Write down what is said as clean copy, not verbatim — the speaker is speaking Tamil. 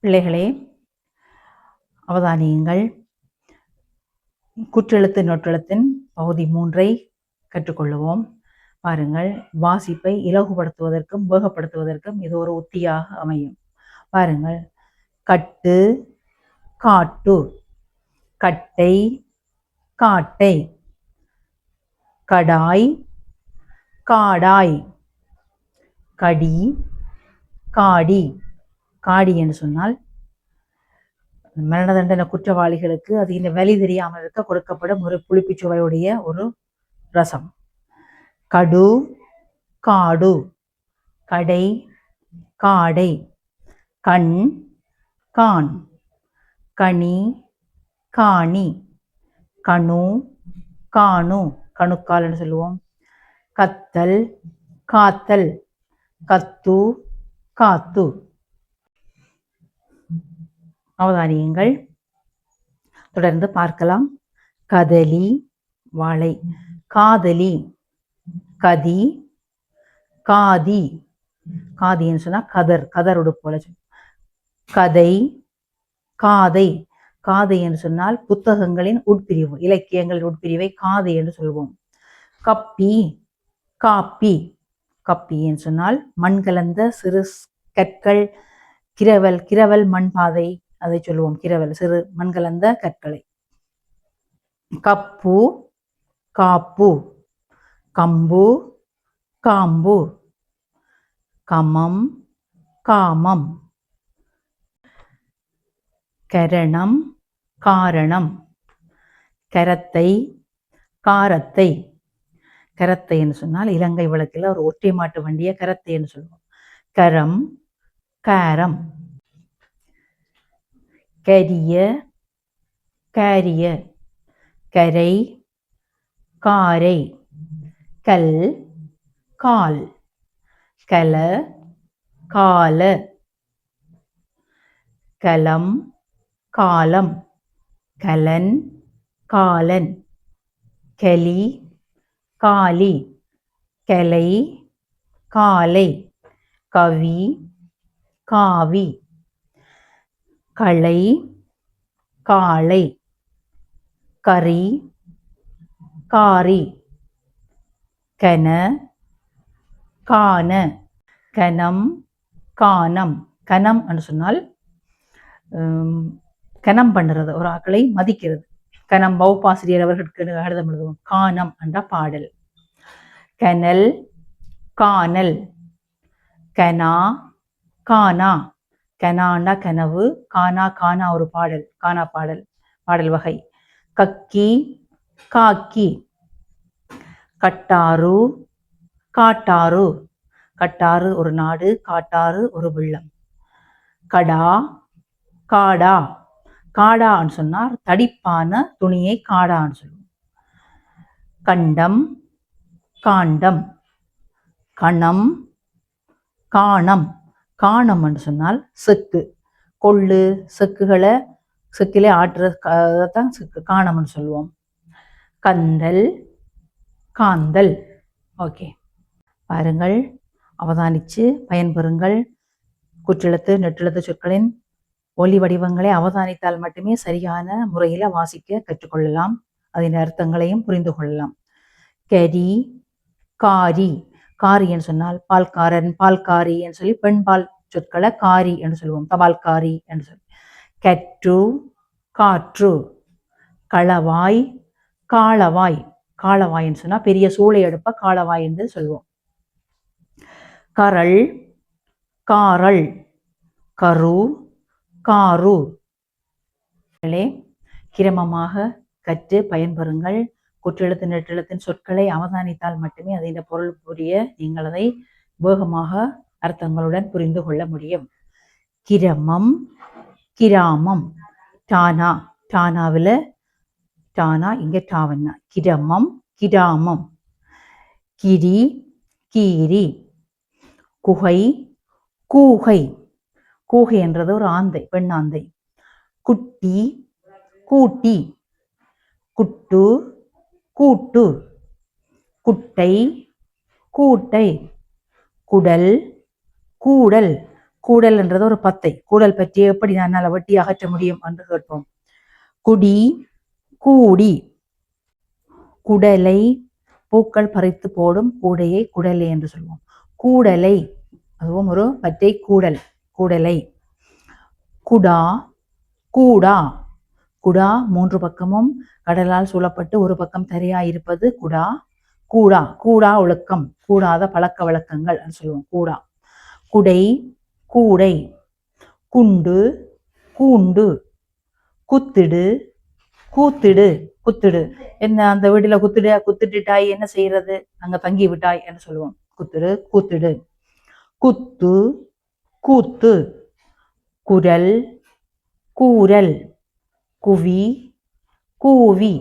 பிள்ளைகளே, அவதானியுங்கள். குற்றெழுத்து நொற்றெழுத்தின் பகுதி 3 கற்றுக்கொள்ளுவோம். பாருங்கள், வாசிப்பை இலகுபடுத்துவதற்கும் வேகப்படுத்துவதற்கும் இது ஒரு உத்தியாக அமையும். பாருங்கள், கட்டு, காட்டு, கட்டை, காட்டை, கடாய், காடாய், கடி, காடி. காடி என்று சொன்னால் மரண தண்டனை குற்றவாளிகளுக்கு அது இந்த வலி தெரியாமல் இருக்க கொடுக்கப்படும் ஒரு புளிப்பு சுவையுடைய ஒரு ரசம். கடு, காடு, கடை, காடை, கண், கான், கனி, காணி, கணு, காணு, கணுக்கால் என்று சொல்லுவோம். கத்தல், காத்தல், கத்து, காத்து. அவதானியங்கள், தொடர்ந்து பார்க்கலாம். கதலி, வாழை. காதலி, கதி, காதி. காதின்னு சொன்னா கதர், கதர் உடுப்போல. கதை, காதை. காதை என்று சொன்னால் புத்தகங்களின் உட்பிரிவு, இலக்கியங்களின் உட்பிரிவை காதை என்று சொல்வோம். கப்பி, காப்பி. கப்பி என்று சொன்னால் மண் கலந்த சிறு கற்கள், கிரவல், கிரவல் மண் பாதை, அதை சொல்லுவோம். கிரவல், சிறு மண் கலந்த கற்களை. கப்பு, காப்பு, கம்பு, காம்பு, கமம், காமம், கரணம், காரணம், கரத்தை, காரத்தை. கரத்தை என்று சொன்னால் இலங்கை வழக்கில் ஒரு ஒற்றை மாட்டு வண்டிய கரத்தை என்று சொல்லுவோம். கரம், காரம். கரிய, காரிய, கரை, காரை, கல், கால், கல, கால, கலம், காலம், கலன், காலன், கலி, காலி, கலை, காலை, கவி, காவி, களை, காளை, கரி, காரி, கன, காண, கனம், காணம். கனம் என்று சொன்னால் கனம் பண்ணுறது, ஒரு ஆக்களை மதிக்கிறது. கனம் பௌப்பாசிரியர் அவர்களுக்கு கடிதம் எழுதுவோம். காணம் என்ற பாடல். கனல், காணல், கனா, கானா. கனாண்டா கனவு, கானா கானா ஒரு பாடல், கானா பாடல், பாடல் வகை. கக்கி, காக்கி, கட்டாறு, காட்டாறு. கட்டாறு ஒரு நாடு, காட்டாறு ஒரு வெள்ளம். கடா, காடா. காடான்னு சொன்னார் தடிப்பான துணியை காடான்னு சொல்லுவோம். கண்டம், காண்டம், கணம், காணம். காணம் என்று சொன்னால் செக்கு, கொள்ளு, செக்குகளை செக்கிலே ஆற்றுறதான் செக்கு, காணம்னு சொல்லுவோம். கந்தல், காந்தல். ஓகே, பாருங்கள், அவதானிச்சு பயன்பெறுங்கள். குற்றெழுத்து நெட்டெழுத்து சொற்களின் ஒலி வடிவங்களை அவதானித்தால் மட்டுமே சரியான முறையில வாசிக்க கற்றுக்கொள்ளலாம். அதன் அர்த்தங்களையும் புரிந்து கொள்ளலாம். கரி, காரி. காரி என்று சொன்னால் பால்காரன், பால்காரி என்று சொல்லி பெண் பால் சொற்களை காரி என்று சொல்லுவோம். தபால்காரி என்று சொல்லி. கற்று, காற்று. களவாய், காளவாய். காளவாய் என்று சொன்னா பெரிய சூளை எடுப்ப காளவாய் என்று சொல்லுவோம். கரள், காரள், கரு, காரு. கிரமமாக கற்று பயன்பெறுங்கள். குற்றெழுத்து நெட்டெழுத்தின் சொற்களை அவதானித்தால் மட்டுமே அதன் பொருள் புரிய நீங்கள் அதை வேகமாக அர்த்தங்களுடன் புரிந்து கொள்ள முடியும். கிரமம், கிராமம். டானா, டானாவில் டானா, இங்க டாவண்ணா. கிரமம், கிராமம். கிரி, கீரி. குகை, கூகை. கூகை என்றது ஒரு ஆந்தை, பெண் ஆந்தை. குட்டி, கூட்டி. குட்டு, கூட்டு. குட்டை, கூட்டை. குடல், கூடல். கூடல் என்றது ஒரு பத்தை. கூடல் பற்றி எப்படி நான் வெட்டி அகற்ற முடியும் என்று கேட்போம். குடி, கூடி. குடலை, பூக்கள் பறித்து போடும் கூடையை குடலை என்று சொல்லுவோம். கூடலை, அதுவும் ஒரு பற்றை. கூடல், கூடலை. குடா, கூடா. குடா 3 பக்கமும் கடலால் சூழப்பட்டு ஒரு பக்கம் தரையாயிருப்பது குடா. கூடா, கூடா ஒழுக்கம், கூடாத பழக்க வழக்கங்கள் சொல்லுவோம். கூடா. குடை, கூடை. குண்டு, கூண்டு. குத்திடு, கூத்திடு. குத்திடு என்ன, அந்த வீட்டுல குத்திட்டுட்டாய், என்ன செய்யறது, அங்க தங்கி விட்டாய் என்று சொல்லுவோம். குத்திடு, கூத்திடு. குத்து, கூத்து. குரல், கூரல். குவி, கூவி.